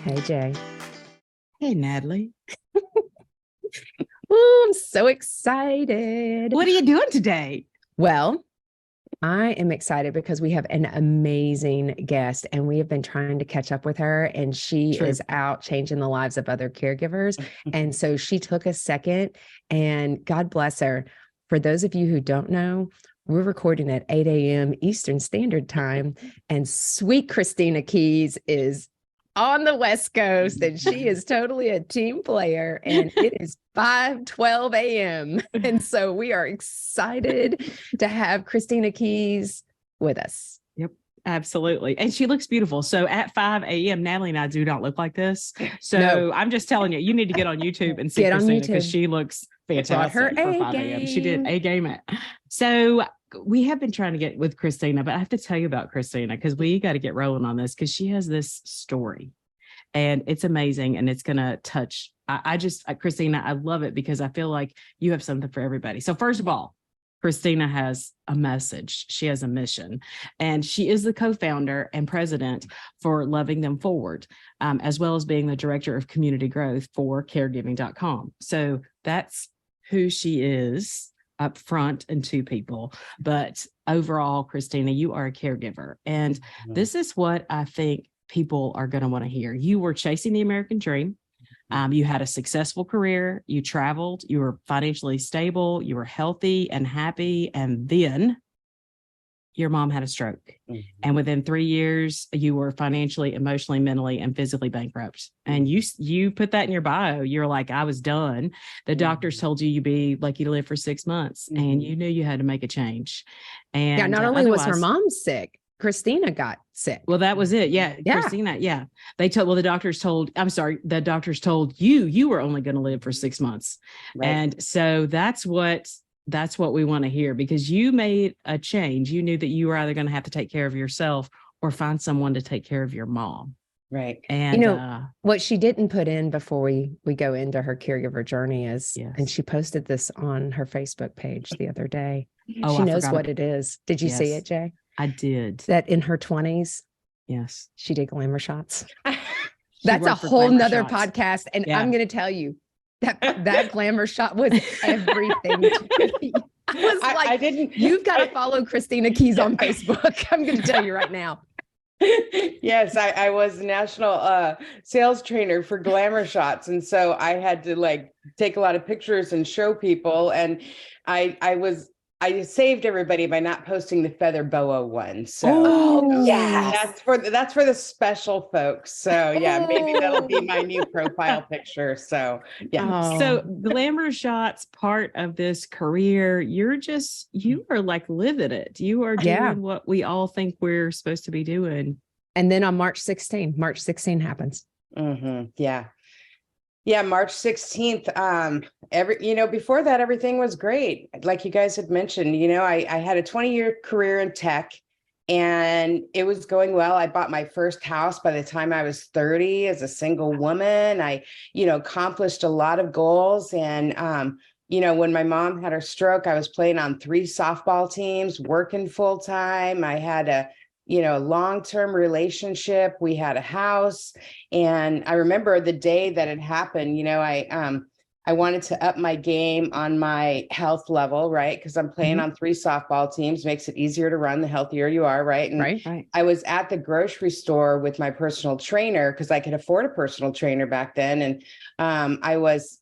Hey, Jay. Hey, Natalie. Ooh, I'm so excited. What are you doing today? Well, I am excited because we have an amazing guest and we have been trying to catch up with her, and she True. is out changing the lives of other caregivers. And so she took a second, and God bless her. For those of you who don't know, we're recording at 8 a.m. Eastern Standard Time, and sweet Christina Keys is on the West Coast, and she is totally a team player, and it is 5:12 a.m. And so we are excited to have Christina Keys with us. Yep, absolutely. And she looks beautiful. So at 5 a.m., Natalie and I do not look like this. So No. I'm just telling you, you need to get on YouTube and see Get on Christina, YouTube. because she looks fantastic her for A 5 a.m. She did game. A game it. So we have been trying to get with Christina, but I have to tell you about Christina because we got to get rolling on this, because she has this story. And it's amazing, and it's going to touch. Christina, I love it because I feel like you have something for everybody. So first of all, Christina has a message. She has a mission, and she is the co-founder and president for Loving Them Forward, as well as being the director of community growth for caregiving.com. So that's who she is up front and to people. But overall, Christina, you are a caregiver. And this is what I think people are going to want to hear. You were chasing the American dream. You had a successful career. You traveled. You were financially stable. You were healthy and happy. And then your mom had a stroke. And within 3 years, you were financially, emotionally, mentally, and physically bankrupt. And you put that in your bio. You're like, I was done. The doctors told you you'd be lucky to live for 6 months, and you knew you had to make a change. And yeah, not only was her mom sick, Christina got sick. Well, that was it. Yeah. Christina. Yeah. The doctors told you were only going to live for 6 months. Right. And so that's what we want to hear, because you made a change. You knew that you were either going to have to take care of yourself or find someone to take care of your mom. Right. And what she didn't put in before we go into her caregiver journey is, and she posted this on her Facebook page the other day. She knows what it is. Did you see it, Jay? I did. That in her 20s, yes, she did glamour shots. That's a whole nother podcast. And I'm going to tell you that glamour shot was everything to me. I was like, you've got to follow Christina Keys on Facebook. I'm going to tell you right now. Yes, I was a national sales trainer for glamour shots. And so I had to take a lot of pictures and show people. And I saved everybody by not posting the feather boa one. So that's for the special folks. So yeah, maybe that'll be my new profile picture. So yeah. So glamour shots, part of this career, you are like living it. You are doing what we all think we're supposed to be doing. And then on March 16 happens. Yeah. Yeah, March 16th. Before that, everything was great. Like you guys had mentioned, I had a 20-year career in tech, and it was going well. I bought my first house by the time I was 30 as a single woman. I, accomplished a lot of goals. And, when my mom had her stroke, I was playing on 3 softball teams, working full time. I had a long-term relationship. We had a house. And I remember the day that it happened, I wanted to up my game on my health level, right? Because I'm playing on 3 softball teams, makes it easier to run the healthier you are, right? And right. I was at the grocery store with my personal trainer, because I could afford a personal trainer back then. And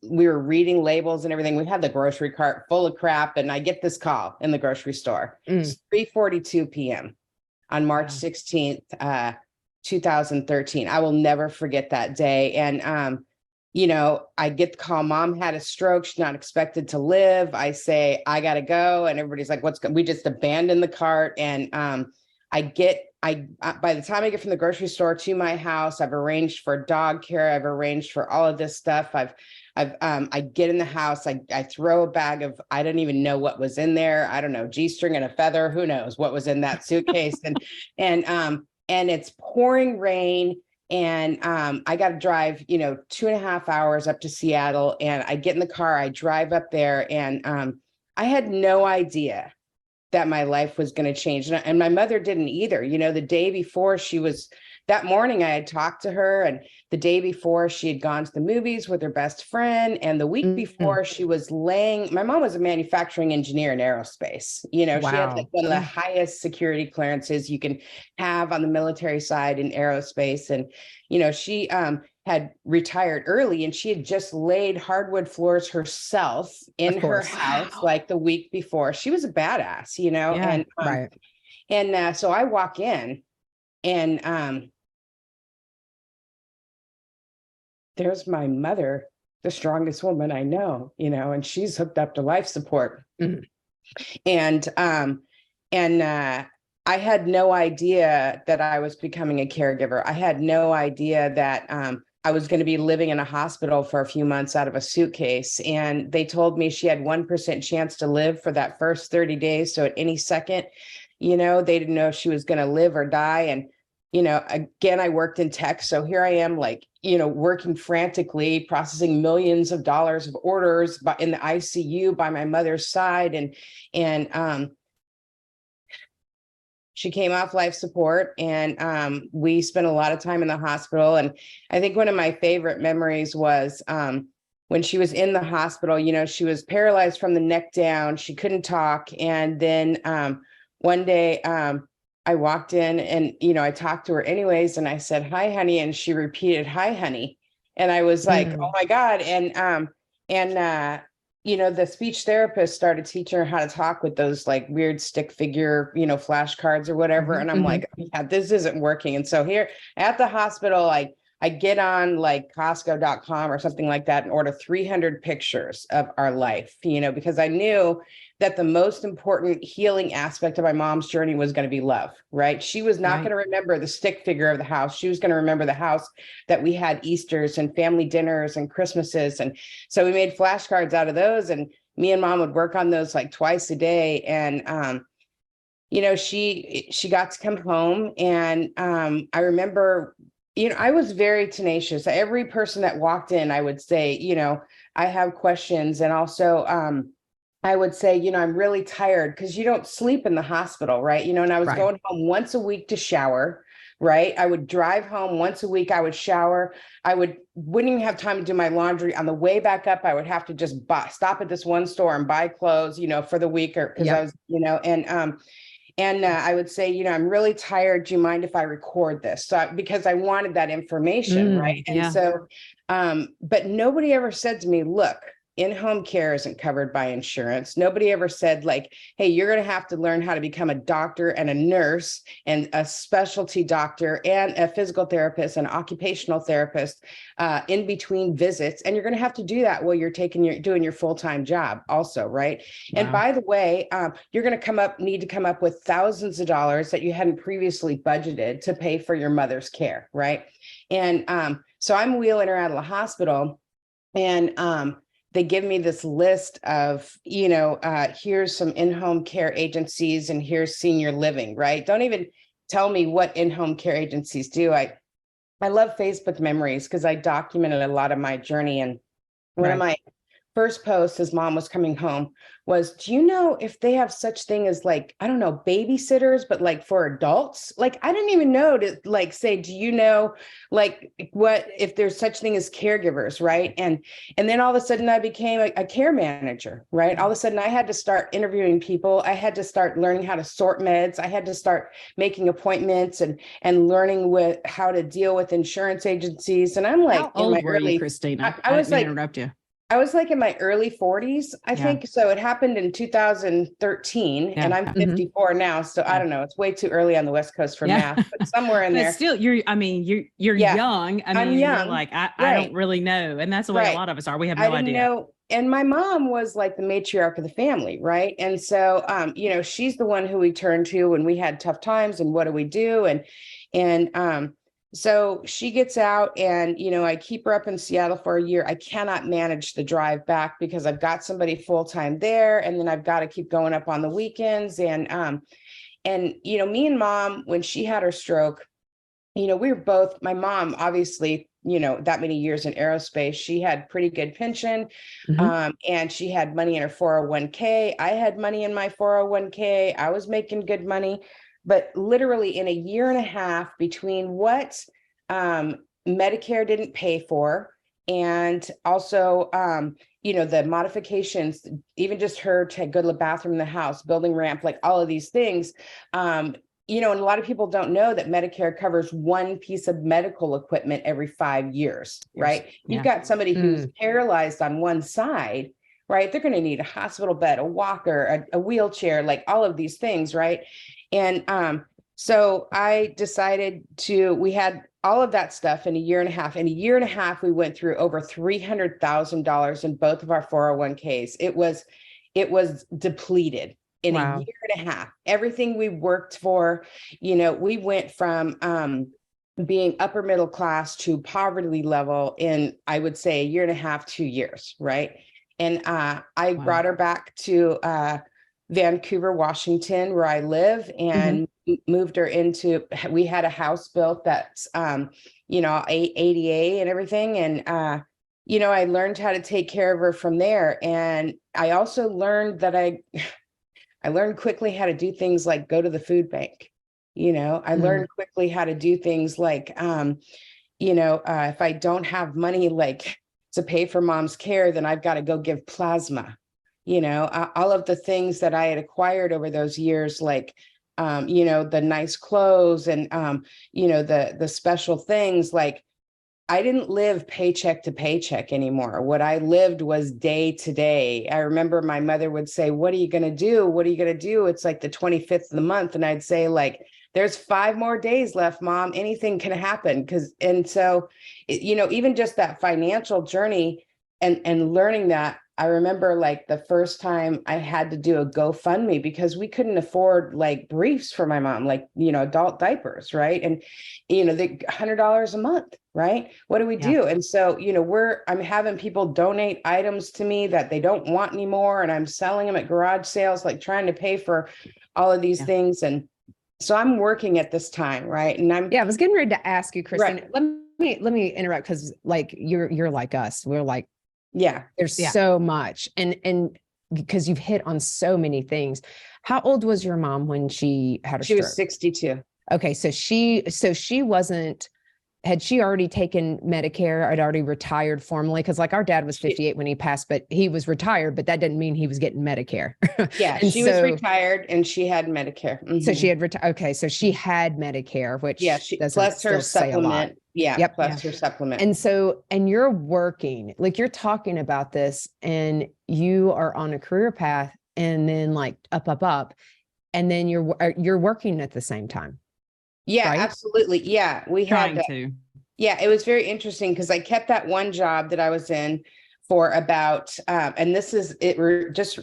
we were reading labels and everything. We had the grocery cart full of crap. And I get this call in the grocery store. It's 3:42 p.m. on March 16th, 2013. I will never forget that day. And, I get the call, Mom had a stroke. She's not expected to live. I say, I got to go. And everybody's like, we just abandoned the cart. And by the time I get from the grocery store to my house, I've arranged for dog care. I've arranged for all of this stuff. I get in the house, I throw a bag of, I don't even know what was in there. I don't know, G-string and a feather, who knows what was in that suitcase. And it's pouring rain. And I got to drive, 2.5 hours up to Seattle. And I get in the car, I drive up there, and I had no idea that my life was going to change. And my mother didn't either. The day before, she was that morning I had talked to her, and the day before she had gone to the movies with her best friend. And the week before she was my mom was a manufacturing engineer in aerospace. You know, she had like Wow. one of the highest security clearances you can have on the military side in aerospace. And, you know, she had retired early, and she had just laid hardwood floors herself in her house like the week before. She was a badass, you know, Yeah. and so I walk in, and there's my mother, the strongest woman I know, you know, and she's hooked up to life support. And I had no idea that I was becoming a caregiver. I had no idea that I was going to be living in a hospital for a few months out of a suitcase. And they told me she had 1% chance to live for that first 30 days. So at any second, you know, they didn't know if she was going to live or die. And, you know, again, I worked in tech. So here I am, like, you know, working frantically, processing millions of dollars of orders in the ICU by my mother's side. And she came off life support, and we spent a lot of time in the hospital. And I think one of my favorite memories was when she was in the hospital. You know, she was paralyzed from the neck down. She couldn't talk. And then one day I walked in, and, you know, I talked to her anyways. And I said, "Hi, honey." And she repeated, "Hi, honey." And I was like, oh my God. And you know, the speech therapist started teaching her how to talk with those like weird stick figure, you know, flashcards or whatever. And I'm like, yeah, this isn't working. And so here at the hospital, I get on like Costco.com or something like that and order 300 pictures of our life, you know, because I knew that the most important healing aspect of my mom's journey was going to be love, right? She was not going to remember the stick figure of the house. She was going to remember the house that we had Easters and family dinners and Christmases. And so we made flashcards out of those, and me and mom would work on those like twice a day. And, you know, she got to come home, and I remember, you know, I was very tenacious. Every person that walked in, I would say, you know, I have questions. And also, I would say, you know, I'm really tired, because you don't sleep in the hospital, right? You know, and I was going home once a week to shower, right? I would drive home once a week. I would shower. Wouldn't even have time to do my laundry. On the way back up, I would have to just stop at this one store and buy clothes, you know, for the week, or because I was, you know, and I would say, you know, I'm really tired. Do you mind if I record this? So because I wanted that information, right? And so, but nobody ever said to me, look, in-home care isn't covered by insurance. Nobody ever said like, hey, you're going to have to learn how to become a doctor and a nurse and a specialty doctor and a physical therapist and occupational therapist in between visits. And you're going to have to do that while you're doing your full-time job also, right? Wow. And by the way, you're going to need to come up with thousands of dollars that you hadn't previously budgeted to pay for your mother's care, right? And so I'm wheeling her out of the hospital, and they give me this list of, you know, here's some in-home care agencies, and here's senior living, right? Don't even tell me what in-home care agencies do. I love Facebook memories, because I documented a lot of my journey. And one of my first posts as mom was coming home was, do you know if they have such thing as like, I don't know, babysitters, but like for adults? Like, I didn't even know to like say, do you know, like what, if there's such thing as caregivers, right? And then all of a sudden I became a care manager, right? All of a sudden I had to start interviewing people. I had to start learning how to sort meds. I had to start making appointments and learning how to deal with insurance agencies. And I'm like, how old were you, Christina? I was like, interrupt you. I was like in my early 40s, I think. So it happened in 2013, and I'm 54 now. So I don't know. It's way too early on the West Coast for math, but somewhere in there. Still, you're young. I mean, I'm young. You're like, I don't really know. And that's the way a lot of us are. We have no idea. Know. And my mom was like the matriarch of the family, right? And so, you know, she's the one who we turned to when we had tough times, and what do we do? And so she gets out, and, you know, I keep her up in Seattle for a year. I cannot manage the drive back, because I've got somebody full-time there, and then I've got to keep going up on the weekends. And, you know, me and mom, when she had her stroke, you know, we were both, my mom, obviously, you know, that many years in aerospace, she had pretty good pension, and she had money in her 401k. I had money in my 401k. I was making good money. but literally in a year and a half between what Medicare didn't pay for, and also, the modifications, even just her to go to the bathroom in the house, building ramp, like all of these things, and a lot of people don't know that Medicare covers one piece of medical equipment every 5 years, right? Yeah. You've got somebody who's paralyzed on one side, right? They're going to need a hospital bed, a walker, a wheelchair, like all of these things, right? And so I decided we had all of that stuff in a year and a half. In a year and a half, we went through over $300,000 in both of our 401ks. It was depleted in a year and a half. Everything we worked for, we went from being upper middle class to poverty level in, I would say, a year and a half, 2 years, right? And I brought her back to Vancouver, Washington, where I live, and moved her we had a house built that's, ADA and everything. And, I learned how to take care of her from there. And I also learned that I learned quickly how to do things like go to the food bank. I learned quickly how to do things like, if I don't have money, like to pay for mom's care, then I've got to go give plasma. All of the things that I had acquired over those years, like, the nice clothes and, the special things, like I didn't live paycheck to paycheck anymore. What I lived was day to day. I remember my mother would say, what are you going to do? What are you going to do? It's like the 25th of the month. And I'd say, like, there's 5 more days left, Mom. Anything can happen. And so, even just that financial journey and learning that, I remember like the first time I had to do a GoFundMe because we couldn't afford like briefs for my mom, like, adult diapers. Right. And, the $100 a month. Right. What do we do? And so, I'm having people donate items to me that they don't want anymore. And I'm selling them at garage sales, like trying to pay for all of these things. And so I'm working at this time. Right. And I was getting ready to ask you, Christina, let me interrupt. Cause like, you're like us. We're like, there's so much. And because you've hit on so many things. How old was your mom when she had a stroke? She was 62. Okay. So she wasn't, had she already taken Medicare? I'd already retired formally. Cause like our dad was 58 when he passed, but he was retired, but that didn't mean he was getting Medicare. Yeah. She was retired and she had Medicare. So she had retired. Okay. So she had Medicare, which plus her supplement. Plus her supplement. And so, and you're working, like you're talking about this and you are on a career path and then like up, and then you're working at the same time. Yeah, right? Absolutely. Yeah. We Trying had to. Yeah, it was very interesting because I kept that one job that I was in for about, and just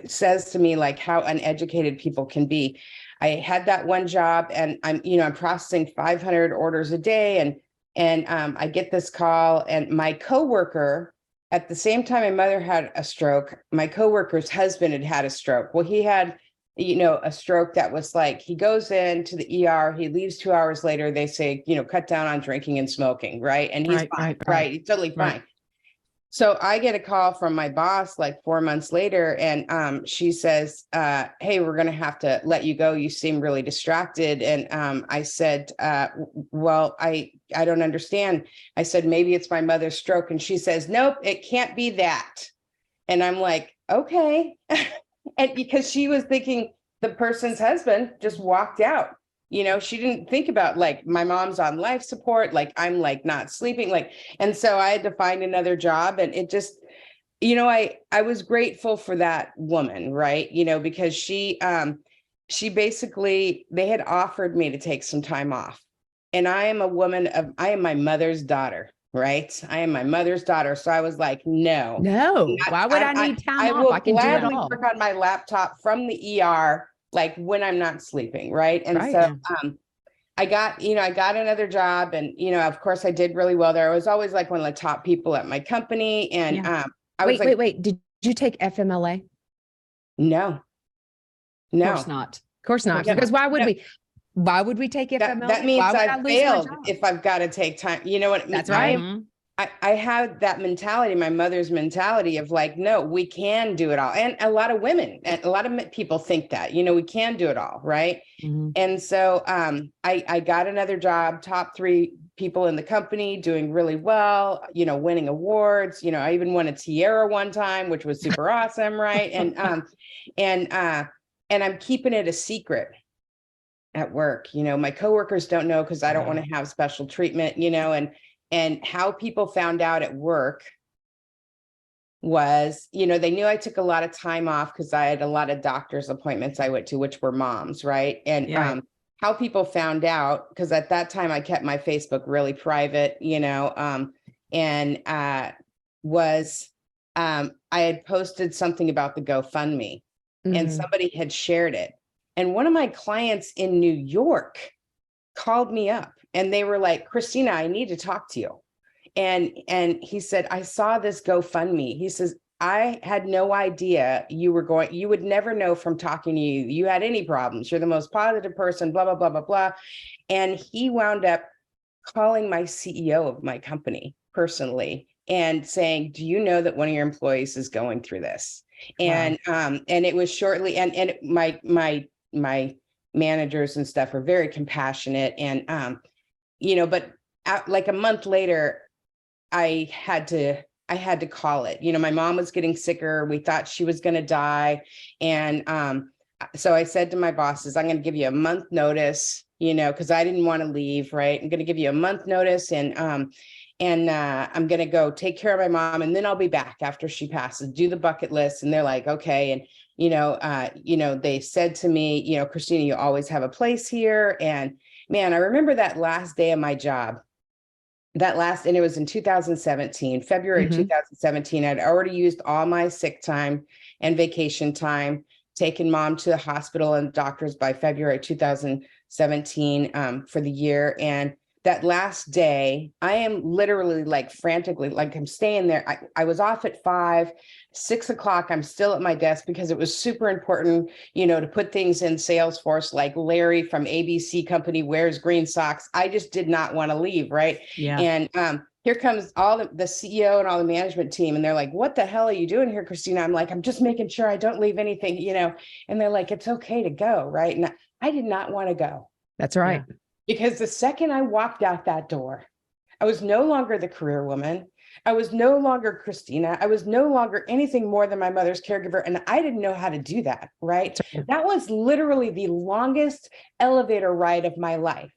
says to me like how uneducated people can be. I had that one job and I'm processing 500 orders a day and I get this call and my coworker, at the same time my mother had a stroke, my coworker's husband had a stroke. Well, he had a stroke that was like, he goes into the ER, he leaves 2 hours later, they say, cut down on drinking and smoking, right? And he's fine, right? He's totally fine. So I get a call from my boss like 4 months later, and she says, hey, we're going to have to let you go. You seem really distracted. And I said, well, I don't understand. I said, maybe it's my mother's stroke. And she says, nope, it can't be that. And I'm like, okay. And because she was thinking the person's husband just walked out, she didn't think about like my mom's on life support, like I'm like not sleeping, like, and so I had to find another job. And it just, I was grateful for that woman, right? Because she basically, they had offered me to take some time off. And I am my mother's daughter. Right. I am my mother's daughter. So I was like, no. Why would I need time I off? will I can gladly do it all. work on my laptop from the ER, like when I'm not sleeping. Right. And so I got another job and, of course I did really well there. I was always like one of the top people at my company. And wait, did you take FMLA? No. Of course not. Of course not. Because why would we? Why would we take FMLA? That means I failed if I've got to take time. You know what? That's right. I had that mentality, my mother's mentality of like, no, we can do it all. And a lot of women and a lot of people think that, we can do it all. Right. Mhm. And so I got another job, top 3 people in the company, doing really well, winning awards. I even won a tiara one time, which was super awesome. Right. And I'm keeping it a secret at work. My coworkers don't know because I don't want to have special treatment, and how people found out at work was, they knew I took a lot of time off because I had a lot of doctor's appointments I went to, which were moms, right? And Yeah. How people found out, because at that time I kept my Facebook really private, was I had posted something about the GoFundMe, and somebody had shared it. And one of my clients in New York called me up and they were like, Christina, I need to talk to you. And he said, I saw this GoFundMe. He says, I had no idea you would never know from talking to you. You had any problems. You're the most positive person, blah, blah, blah, blah, blah. And he wound up calling my CEO of my company personally and saying, do you know that one of your employees is going through this? Wow. And it was shortly, and my managers and stuff were very compassionate. And, but like a month later, I had to call it. My mom was getting sicker. We thought she was going to die. And so I said to my bosses, I'm going to give you a month notice, because I didn't want to leave. Right. I'm going to give you a month notice, and I'm going to go take care of my mom. And then I'll be back after she passes, do the bucket list. And they're like, okay. And, they said to me, Christina, you always have a place here. And man, I remember that last day of my job. And it was in 2017, February 2017. I'd already used all my sick time and vacation time, taken mom to the hospital and doctors by February 2017 for the year. And that last day, I am literally like frantically, like I'm staying there. I was off at 5, 6 o'clock. I'm still at my desk because it was super important, to put things in Salesforce, like Larry from ABC company wears green socks. I just did not want to leave. Right. Yeah. And here comes all the CEO and all the management team. And they're like, what the hell are you doing here, Christina? I'm like, I'm just making sure I don't leave anything, and they're like, it's okay to go. Right. And I did not want to go. That's right. Yeah. Because the second I walked out that door, I was no longer the career woman. I was no longer Christina. I was no longer anything more than my mother's caregiver. And I didn't know how to do that. Right. That was literally the longest elevator ride of my life.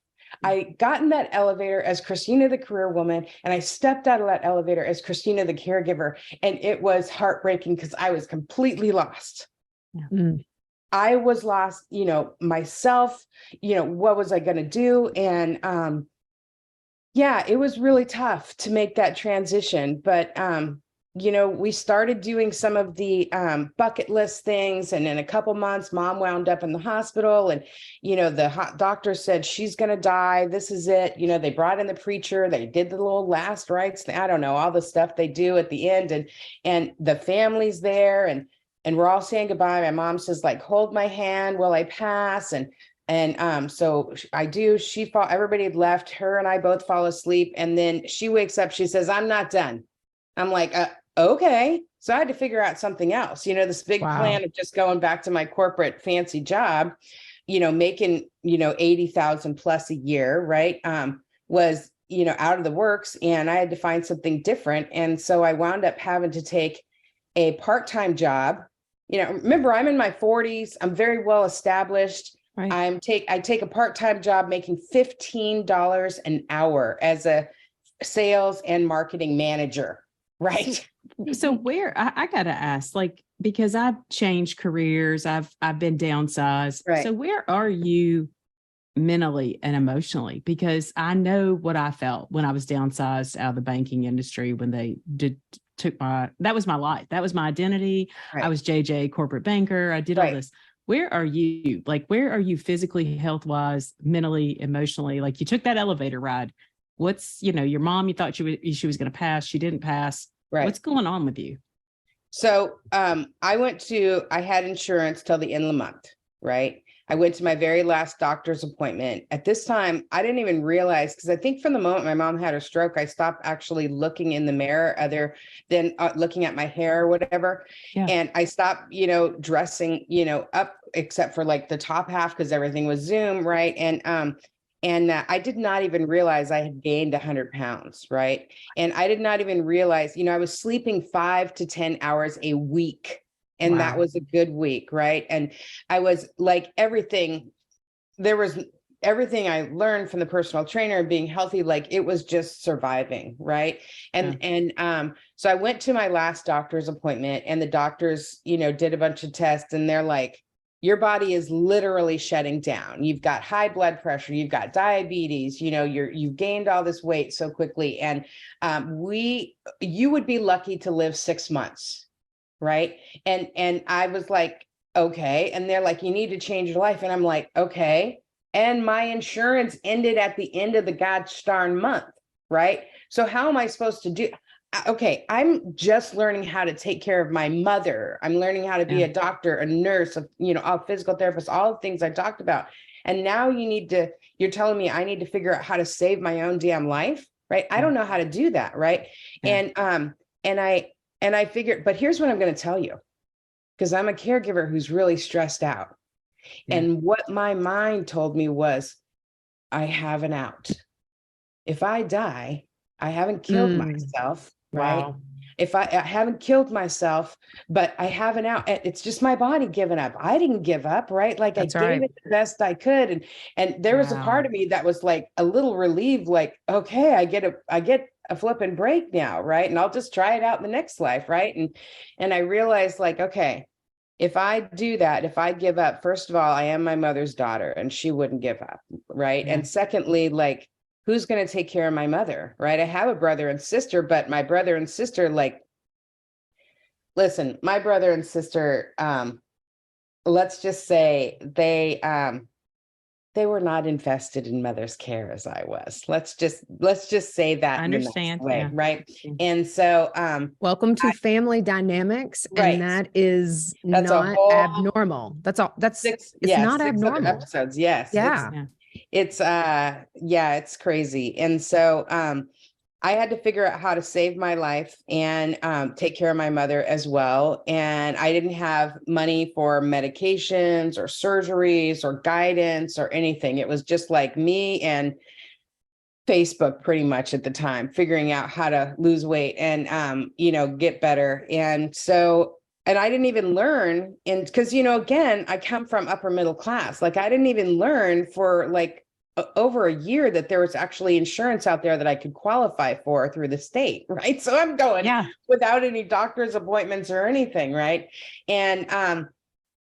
I got in that elevator as Christina, the career woman, and I stepped out of that elevator as Christina, the caregiver. And it was heartbreaking because I was completely lost. Yeah. I was lost, myself, what was I going to do? And it was really tough to make that transition. But, we started doing some of the bucket list things. And in a couple months, mom wound up in the hospital. And, the doctor said, she's going to die. This is it. They brought in the preacher. They did the little last rites. I don't know, all the stuff they do at the end. And the family's there. And we're all saying goodbye. My mom says, like, hold my hand while I pass. And so I do. Everybody had left. Her and I both fall asleep. And then she wakes up. She says, I'm not done. I'm like, okay. So I had to figure out something else. This big plan of just going back to my corporate fancy job, making, 80,000 plus a year, right? Was, out of the works, and I had to find something different. And so I wound up having to take a part-time job. Remember, I'm in my 40s. I'm very well established. Right. I take a part-time job making $15 an hour as a sales and marketing manager. Right. So where I gotta ask, like, because I've changed careers, I've been downsized. Right. So where are you mentally and emotionally? Because I know what I felt when I was downsized out of the banking industry, when they that was my life. That was my identity. Right. I was JJ corporate banker. I did all this. Where are you? Like, where are you physically, health-wise, mentally, emotionally? Like, you took that elevator ride. What's, your mom, you thought she was going to pass. She didn't pass. Right. What's going on with you? So I had insurance till the end of the month. right? I went to my very last doctor's appointment. At this time, I didn't even realize, because I think from the moment my mom had her stroke, I stopped actually looking in the mirror other than looking at my hair or whatever. Yeah. And I stopped, dressing, up except for like the top half because everything was Zoom, right? And I did not even realize I had gained 100 pounds, right? And I did not even realize, I was sleeping 5 to 10 hours a week. And that Wow. was a good week, right? And I was like everything I learned from the personal trainer and being healthy, like it was just surviving, right? So I went to my last doctor's appointment, and the doctors, did a bunch of tests, and they're like, your body is literally shutting down. You've got high blood pressure, you've got diabetes, you've gained all this weight so quickly. And you would be lucky to live 6 months. Right. And I was like, okay. And they're like, you need to change your life. And I'm like, okay. And my insurance ended at the end of the gosh darn month. Right. So how am I supposed to do? Okay. I'm just learning how to take care of my mother. I'm learning how to be a doctor, a nurse, a physical therapist, all the things I talked about. And now you're telling me I need to figure out how to save my own damn life. Right. I don't know how to do that. Right. Yeah. And I figured, but here's what I'm going to tell you, because I'm a caregiver who's really stressed out. Yeah. And what my mind told me was, I have an out. If I die, I haven't killed myself, right? Wow. If I haven't killed myself, but I have an out. It's just my body giving up. I didn't give up, right? Like That's I gave right. it the best I could. And there was a part of me that was like a little relieved, like, okay, I get a flipping break now, right? And I'll just try it out in the next life, right? And I realized, like, okay, if I do that, if I give up, first of all, I am my mother's daughter and she wouldn't give up, right? Yeah. And secondly, like, who's going to take care of my mother, right? I have a brother and sister, but my brother and sister, like, listen, my brother and sister, let's just say they were not invested in mother's care as I was. Let's just say that I in the understand. nice way, Yeah. right? And so Welcome to family dynamics. Right. And that is That's a not whole abnormal. That's all. It's not 6 other abnormal. episodes. Yes. Yeah. It's crazy. And so I had to figure out how to save my life and take care of my mother as well. And I didn't have money for medications or surgeries or guidance or anything. It was just like me and Facebook pretty much at the time, figuring out how to lose weight and, get better. And so, and I didn't even learn because, again, I come from upper middle class. Like I didn't even learn for like over a year that there was actually insurance out there that I could qualify for through the state. Right. So I'm going without any doctor's appointments or anything. Right. And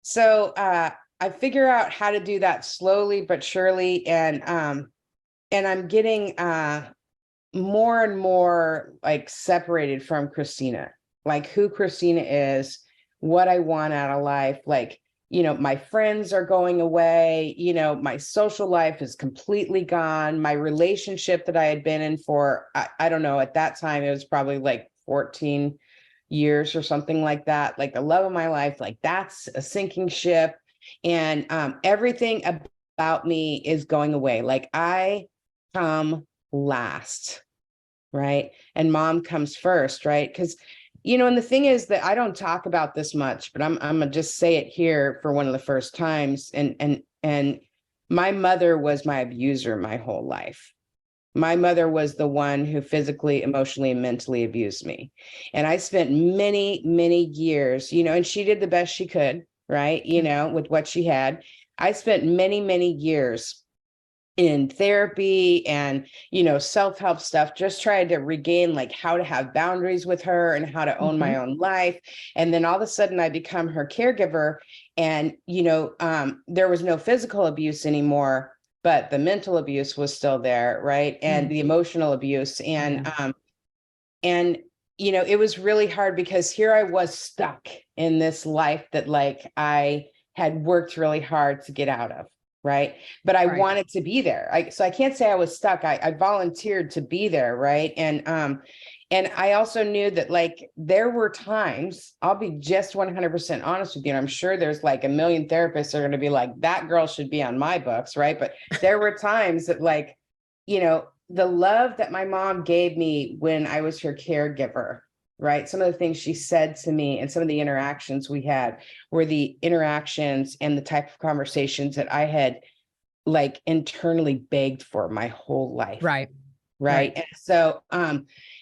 so I figure out how to do that slowly but surely. And I'm getting more and more like separated from Christina, like who Christina is, what I want out of life. Like, my friends are going away, my social life is completely gone. My relationship that I had been in for, I don't know, at that time, it was probably like 14 years or something like that. Like the love of my life, like that's a sinking ship. And everything about me is going away. Like I come last, right? And mom comes first, right? Because and the thing is that I don't talk about this much, but I'm gonna just say it here for one of the first times. And my mother was my abuser my whole life. My mother was the one who physically, emotionally, and mentally abused me. And I spent many, many years, and she did the best she could, right? With what she had. I spent many, many years in therapy and, self-help stuff, just trying to regain like how to have boundaries with her and how to own my own life. And then all of a sudden I become her caregiver and, there was no physical abuse anymore, but the mental abuse was still there. Right. And the emotional abuse and it was really hard because here I was stuck in this life that like I had worked really hard to get out of. Right. But I wanted to be there. So I can't say I was stuck. I volunteered to be there. Right. And And I also knew that like there were times, I'll be just 100% honest with you. And I'm sure there's like a million therapists are going to be like, that girl should be on my books, right? But there were times that like, you know, the love that my mom gave me when I was her caregiver, right? Some of the things she said to me and some of the interactions we had were the interactions and the type of conversations that I had like internally begged for my whole life. Right. Right.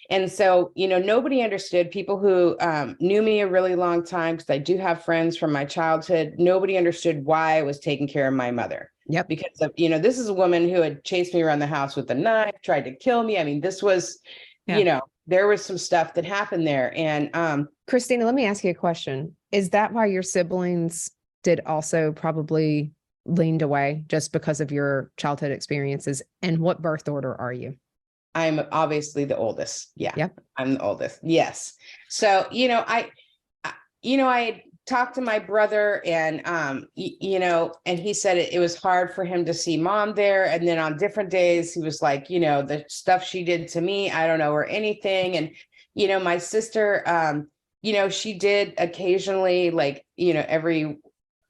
And so, you know, nobody understood. People who knew me a really long time, because I do have friends from my childhood, nobody understood why I was taking care of my mother. Yep. Because of, you know, this is a woman who had chased me around the house with a knife, tried to kill me. I mean, this was, you know, there was some stuff that happened there. And Christina, let me ask you a question. Is that why your siblings did also probably leaned away, just because of your childhood experiences? And what birth order are you? I'm obviously the oldest. Yeah. Yep. I'm the oldest. Yes. So, you know, I talked to my brother and, you know, and he said it was hard for him to see mom there. And then on different days, he was like, you know, the stuff she did to me, I don't know, or anything. And, you know, my sister, you know, she did occasionally, like, you know, every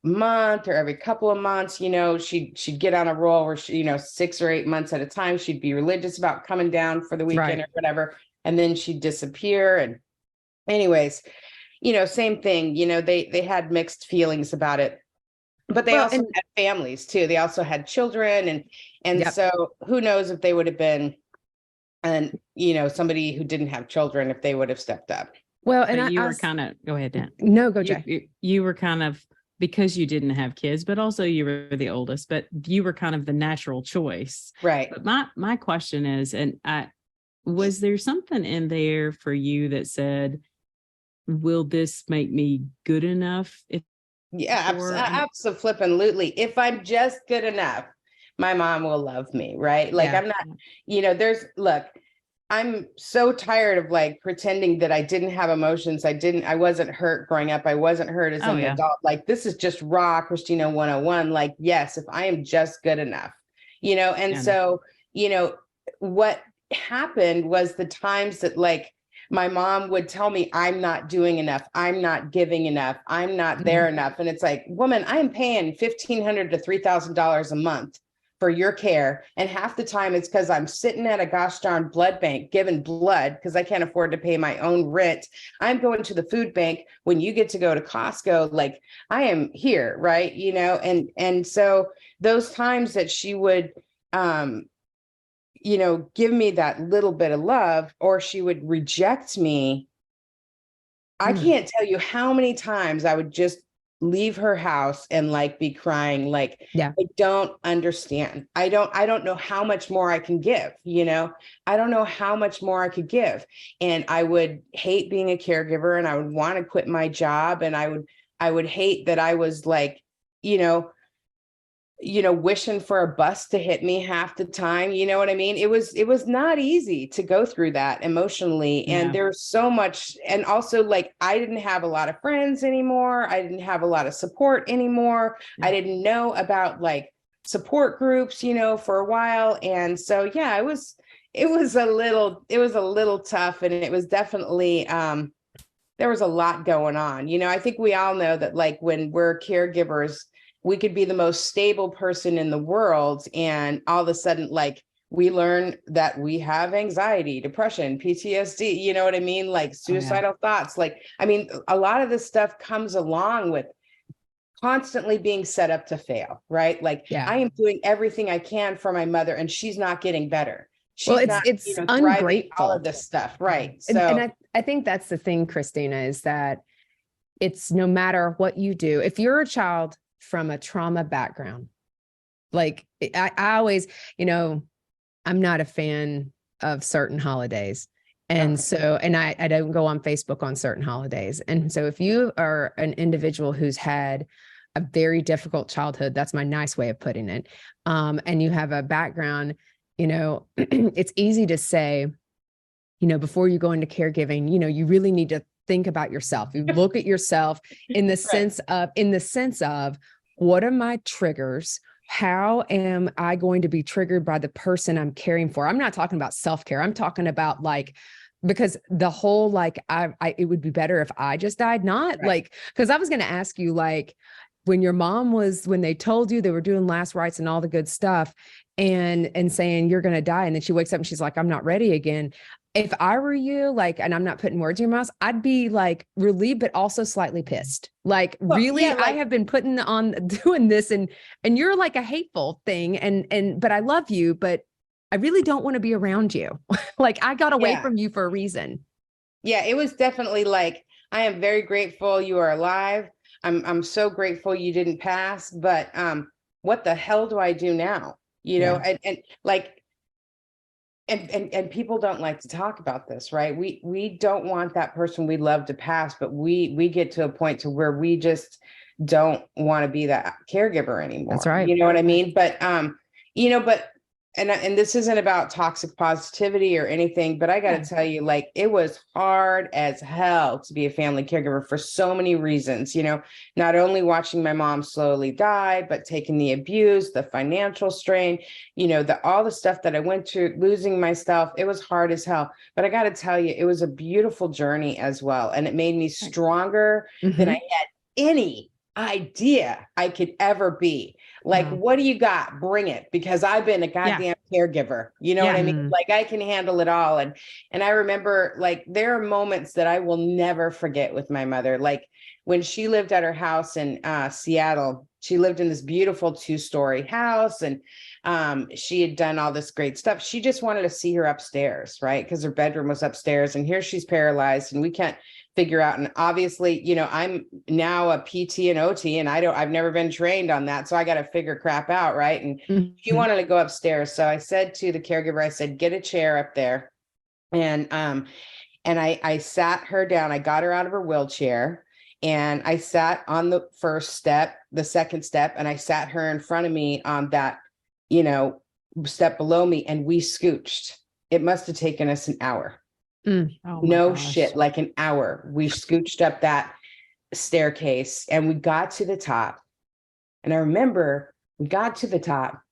month or every couple of months, you know, she'd get on a roll where she, you know, 6 or 8 months at a time, she'd be religious about coming down for the weekend or whatever. And then she'd disappear. And anyways, you know, same thing, you know, they had mixed feelings about it, but they also had families too. They also had children. And so who knows if they would have been, and, you know, somebody who didn't have children, if they would have stepped up. Well, and you were kind of, go ahead, Dan. No, go Jay. You were kind of, because you didn't have kids, but also you were the oldest, but you were kind of the natural choice. Right. But my question is, and was there something in there for you that said, will this make me good enough? Absolutely. If I'm just good enough, my mom will love me. Right. Like I'm not, you know, I'm so tired of like pretending that I didn't have emotions. I wasn't hurt growing up. I wasn't hurt as an adult. Like, this is just raw Christina 101. Like, yes, if I am just good enough, you know? And so, you know, what happened was the times that like my mom would tell me, I'm not doing enough. I'm not giving enough. I'm not there enough. And it's like, woman, I am paying $1,500 to $3,000 a month for your care. And half the time it's because I'm sitting at a gosh darn blood bank giving blood because I can't afford to pay my own rent. I'm going to the food bank when you get to go to Costco. Like, I am here, right? You know, and so those times that she would you know, give me that little bit of love, or she would reject me. I can't tell you how many times I would just leave her house and like be crying, like, I don't understand. I don't know how much more I can give, you know, I don't know how much more I could give. And I would hate being a caregiver, and I would want to quit my job. And I would hate that I was like, you know, wishing for a bus to hit me half the time. You know what I mean? It was not easy to go through that emotionally. And there's so much. And also, like, I didn't have a lot of friends anymore. I didn't have a lot of support anymore. I didn't know about like support groups, you know, for a while. And so, yeah, it was a little tough. And it was definitely, there was a lot going on. You know, I think we all know that like when we're caregivers, we could be the most stable person in the world, and all of a sudden, like, we learn that we have anxiety, depression, PTSD, you know what I mean? Like suicidal thoughts. Like, I mean, a lot of this stuff comes along with constantly being set up to fail, right? Like, I am doing everything I can for my mother, and she's not getting better. It's you know, ungrateful. All of this stuff, right? So, and I think that's the thing, Christina, is that it's no matter what you do, if you're a child from a trauma background, like I always, you know, I'm not a fan of certain holidays. And so, and I don't go on Facebook on certain holidays. And so if you are an individual who's had a very difficult childhood, that's my nice way of putting it. And you have a background, you know, it's easy to say, you know, before you go into caregiving, you know, you really need to think about yourself. You look at yourself in the sense of, what are my triggers? How am I going to be triggered by the person I'm caring for? I'm not talking about self-care. I'm talking about like because the whole, like, it would be better if I just died, not Right. like, because I was going to ask you, like, when your mom was, when they told you they were doing last rites and all the good stuff and saying you're going to die. And then she wakes up and she's like, I'm not ready again. If I were you, like, and I'm not putting words in your mouth, I'd be like relieved, but also slightly pissed. Like, Well, really, yeah, I have been putting on doing this and you're like a hateful thing. But I love you, but I really don't want to be around you. Like, I got away Yeah. from you for a reason. Yeah, it was definitely like, I am very grateful you are alive. I'm so grateful you didn't pass, but what the hell do I do now? You know, and like, and people don't like to talk about this, right? We don't want that person we love to pass, but we get to a point to where we just don't want to be that caregiver anymore. That's right. You know what I mean? But you know, but and this isn't about toxic positivity or anything, but I got to tell you, like, it was hard as hell to be a family caregiver for so many reasons, you know, not only watching my mom slowly die, but taking the abuse, the financial strain, you know, all the stuff that I went through, losing myself. It was hard as hell, but I got to tell you, it was a beautiful journey as well. And it made me stronger than I had any idea I could ever be. Like, what do you got? Bring it, because I've been a goddamn caregiver. You know what I mean? Like, I can handle it all. And I remember, like, there are moments that I will never forget with my mother. Like, when she lived at her house in Seattle, she lived in this beautiful 2-story house, and she had done all this great stuff. She just wanted to see her upstairs, right? Because her bedroom was upstairs, and here she's paralyzed, and we can't figure out. And obviously, you know, I'm now a PT and OT, and I've never been trained on that. So I got to figure crap out. Right. And she wanted to go upstairs. So I said to the caregiver, I said, get a chair up there. And I sat her down. I got her out of her wheelchair, and I sat on the first step, the second step, and I sat her in front of me on that, you know, step below me, and we scooched. It must have taken us an hour. Oh no gosh. shit, like an hour. We scooched up that staircase, and we got to the top. And I remember we got to the top,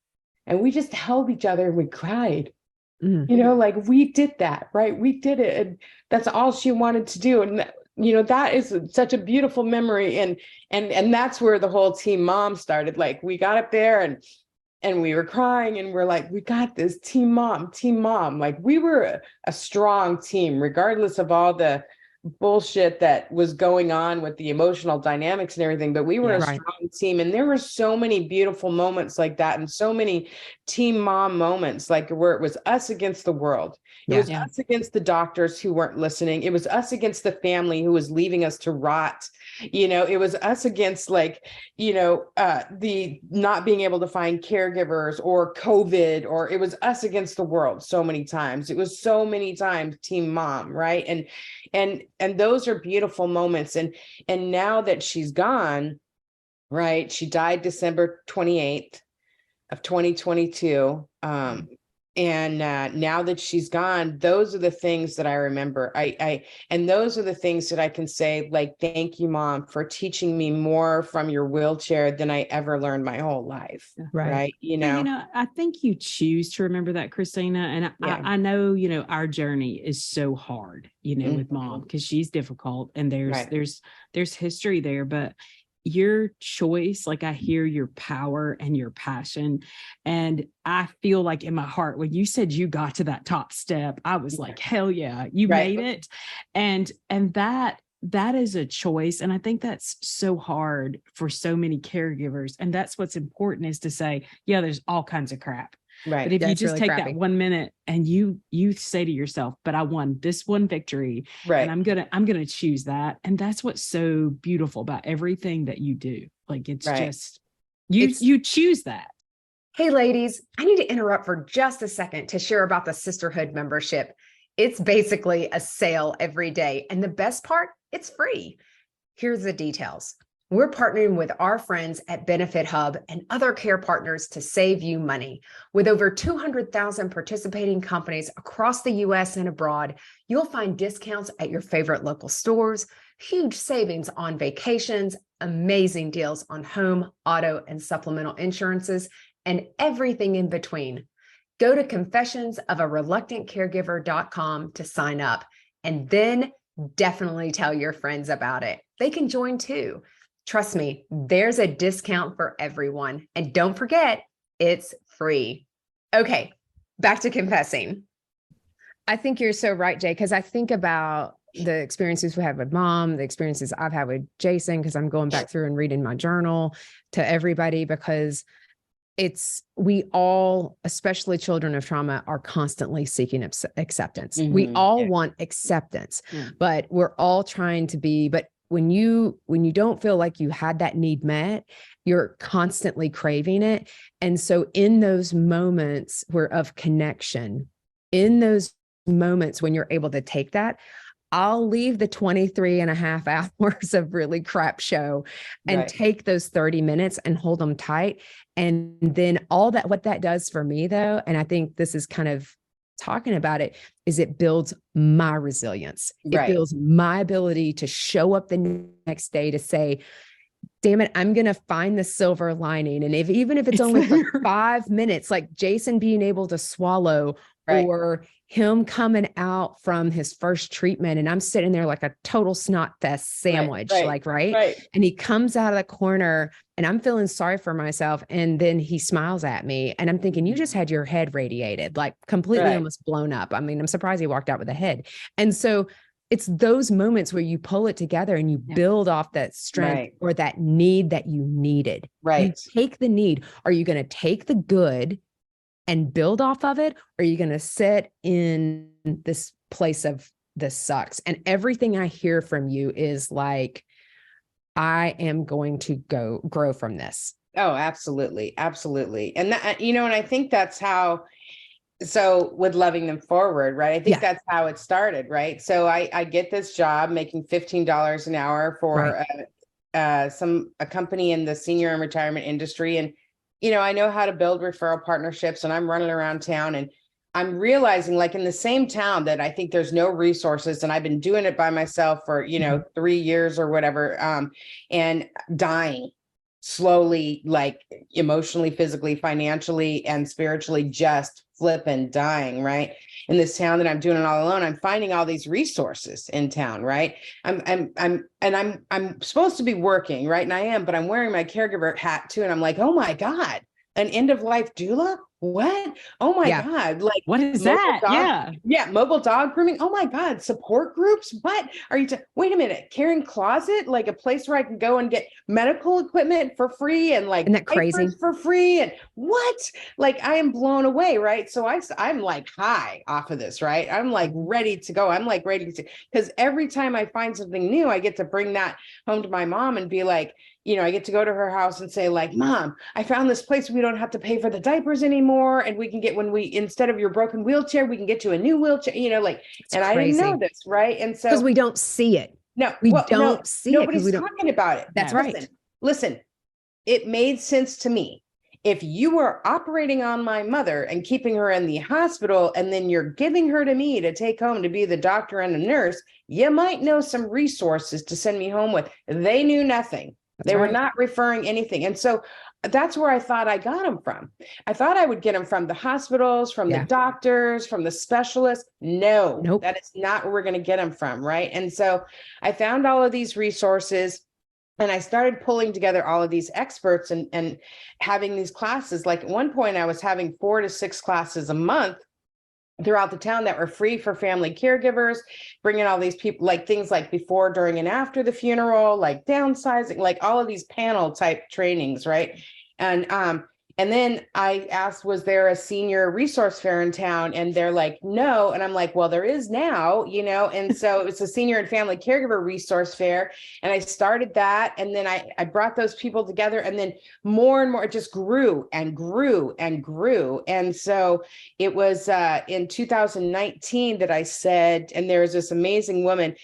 and we just held each other, and we cried. You know, like, we did that, right? We did it. And that's all she wanted to do. And you know, that is such a beautiful memory. And that's where the whole team mom started. Like, we got up there, and we were crying, and we're like, we got this, team mom. Like, we were a strong team, regardless of all the bullshit that was going on with the emotional dynamics and everything, but we were a strong team. And there were so many beautiful moments like that, and so many team mom moments, like, where it was us against the world. It was us against the doctors who weren't listening. It was us against the family who was leaving us to rot. You know, it was us against, like, you know, the not being able to find caregivers, or COVID, or it was us against the world so many times. It was so many times team mom, right? And those are beautiful moments. And now that she's gone, right? She died December 28th of 2022. And now that she's gone, those are the things that I remember. And those are the things that I can say, like, thank you, Mom, for teaching me more from your wheelchair than I ever learned my whole life. Right. You know, I think you choose to remember that, Christina. And I know, you know, our journey is so hard, you know, with Mom, because she's difficult, and there's history there, but your choice, like, I hear your power and your passion. And I feel like in my heart, when you said you got to that top step, I was like, hell yeah, you made it. And that is a choice. And I think that's so hard for so many caregivers. And that's what's important, is to say, yeah, there's all kinds of crap. But if you just take that 1 minute and you say to yourself, but I won this one victory, and I'm gonna choose that. And that's what's so beautiful about everything that you do. Like, it's just you choose that. Hey, ladies, I need to interrupt for just a second to share about the Sisterhood membership. It's basically a sale every day. And the best part, it's free. Here's the details. We're partnering with our friends at Benefit Hub and other care partners to save you money. With over 200,000 participating companies across the US and abroad, you'll find discounts at your favorite local stores, huge savings on vacations, amazing deals on home, auto, and supplemental insurances, and everything in between. Go to confessionsofAreluctantcaregiver.com to sign up. And then definitely tell your friends about it. They can join too. Trust me, there's a discount for everyone. And don't forget, it's free. Okay, back to confessing. I think you're so right, Jay, because I think about the experiences we had with mom, the experiences I've had with Jason, because I'm going back through and reading my journal to everybody, because we all, especially children of trauma, are constantly seeking acceptance. We all want acceptance, but we're all trying to be, but when you don't feel like you had that need met, you're constantly craving it. And so in those moments of connection, in those moments when you're able to take that, I'll leave the 23 and a half hours of really crap show and take those 30 minutes and hold them tight. And then what that does for me though, and I think this is kind of talking about it, is it builds my resilience. It builds my ability to show up the next day to say, damn it, I'm going to find the silver lining. And even if it's only for 5 minutes, like Jason being able to swallow, or him coming out from his first treatment and I'm sitting there like a total snot fest sandwich, and he comes out of the corner and I'm feeling sorry for myself. And then he smiles at me and I'm thinking, you just had your head radiated, like completely almost blown up. I mean, I'm surprised he walked out with a head. And so it's those moments where you pull it together and you build off that strength or that need that you needed. You take the need. Are you going to take the good and build off of it? Or are you going to sit in this place of this sucks? And everything I hear from you is like, I am going to grow from this. Oh, absolutely. Absolutely. And that, and I think that's how, so with loving them forward, right? I think that's how it started, right? So I get this job making $15 an hour for a company in the senior and retirement industry. And I know how to build referral partnerships and I'm running around town and I'm realizing like in the same town that I think there's no resources and I've been doing it by myself for, 3 years or whatever, and dying slowly, like emotionally, physically, financially, and spiritually, just flipping dying, right? In this town that I'm doing it all alone, I'm finding all these resources in town, right? I'm supposed to be working, right? And I am, but I'm wearing my caregiver hat too. And I'm like, oh my God, an end of life doula? What? Oh my God. Like, what is that? Yeah. Mobile dog grooming. Oh my God. Support groups. What are you, wait a minute, caring closet, like a place where I can go and get medical equipment for free and like, isn't that crazy? For free. And what? Like, I am blown away. Right. So I'm like high off of this, right? I'm like ready to go. I'm like ready to, because every time I find something new, I get to bring that home to my mom and be like, I get to go to her house and say like, Mom, I found this place. We don't have to pay for the diapers anymore. And we can get, instead of your broken wheelchair, we can get you a new wheelchair, it's and crazy. I didn't know this. Right. And so, because we don't see it. No, we don't see it. Nobody's talking about it. That's right. Listen, it made sense to me. If you were operating on my mother and keeping her in the hospital, and then you're giving her to me to take home to be the doctor and the nurse, you might know some resources to send me home with. They knew nothing. They were not referring anything. And so that's where I thought I got them from. I thought I would get them from the hospitals, from the doctors, from the specialists. No, that is not where we're going to get them from. Right. And so I found all of these resources and I started pulling together all of these experts and having these classes. Like at one point I was having 4 to 6 classes a month throughout the town that were free for family caregivers, bringing all these people, like things like before, during, and after the funeral, like downsizing, like all of these panel type trainings, right? And then I asked, was there a senior resource fair in town? And they're like, no. And I'm like, well, there is now, and so it was a senior and family caregiver resource fair. And I started that. And then I brought those people together, and then more and more, it just grew and grew and grew. And so it was in 2019 that I said, and there was this amazing woman,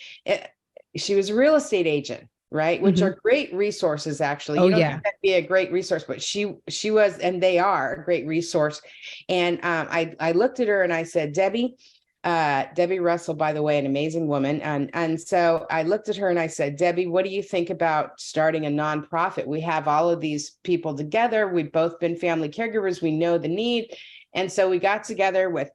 she was a real estate agent, right? Which are great resources, actually. You don't think that'd be a great resource, but she was, and they are a great resource. And I looked at her and I said, Debbie Russell, by the way, an amazing woman. And so I looked at her and I said, Debbie, what do you think about starting a nonprofit? We have all of these people together. We've both been family caregivers. We know the need. And so we got together with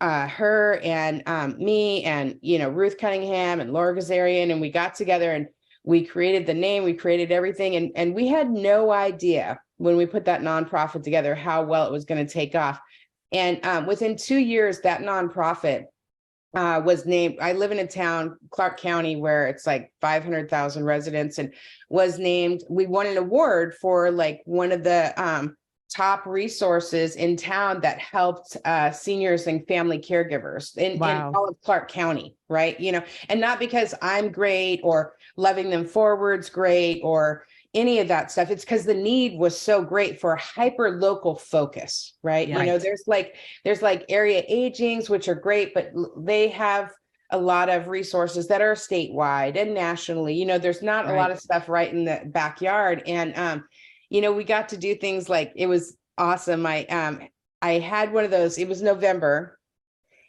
her and me and, Ruth Cunningham and Laura Gazarian, and we got together and we created the name, we created everything. And we had no idea when we put that nonprofit together how well it was going to take off. And within 2 years, that nonprofit was named. I live in a town, Clark County, where it's like 500,000 residents, and was named. We won an award for like one of the top resources in town that helped seniors and family caregivers in all of Clark County, right? And not because I'm great or loving them forward's great or any of that stuff. It's because the need was so great for a hyper local focus, right? There's like area agings, which are great, but they have a lot of resources that are statewide and nationally. There's not a lot of stuff right in the backyard. And we got to do things like, it was awesome. I had one of those, it was November.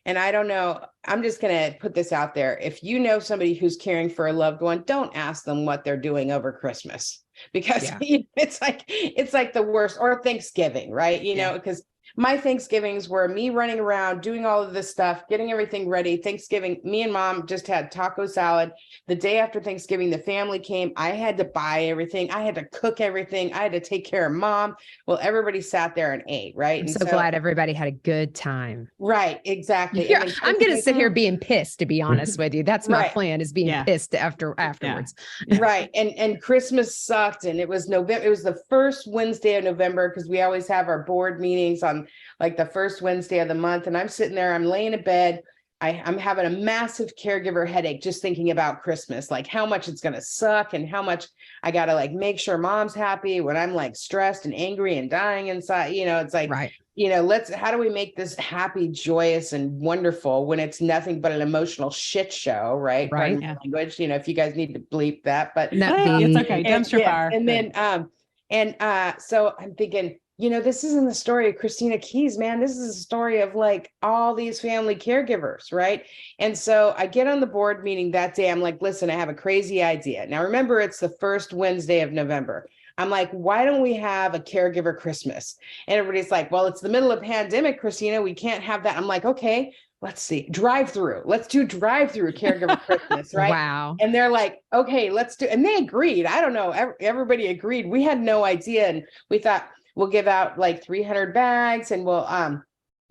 And I don't know, I'm just going to put this out there. If you know somebody who's caring for a loved one, don't ask them what they're doing over Christmas, because it's like the worst, or Thanksgiving, right? Because my Thanksgivings were me running around, doing all of this stuff, getting everything ready. Thanksgiving, me and mom just had taco salad. The day after Thanksgiving, the family came. I had to buy everything. I had to cook everything. I had to take care of mom. Well, everybody sat there and ate, right? I'm so glad everybody had a good time. Right, exactly. Yeah, I'm going to sit here being pissed, to be honest with you. That's my plan, is being pissed afterwards. Right. And Christmas sucked. And it was November. It was the first Wednesday of November, because we always have our board meetings on like the first Wednesday of the month. And I'm sitting there, I'm laying in bed. I'm having a massive caregiver headache just thinking about Christmas, like how much it's going to suck and how much I got to like make sure mom's happy when I'm like stressed and angry and dying inside. It's like, how do we make this happy, joyous, and wonderful when it's nothing but an emotional shit show, right? Right. Language, if you guys need to bleep that, but it's okay. Dumpster fire. And then, so I'm thinking, this isn't the story of Christina Keys, man. This is a story of like all these family caregivers, right? And so I get on the board meeting that day. I'm like, listen, I have a crazy idea. Now, remember, it's the first Wednesday of November. I'm like, why don't we have a caregiver Christmas? And everybody's like, well, it's the middle of pandemic, Christina. We can't have that. I'm like, okay, let's see. Drive-through. Let's do drive-through caregiver Christmas, right? Wow. And they're like, okay, let's do. And they agreed. I don't know. Everybody agreed. We had no idea. And we thought, we'll give out like 300 bags, and we'll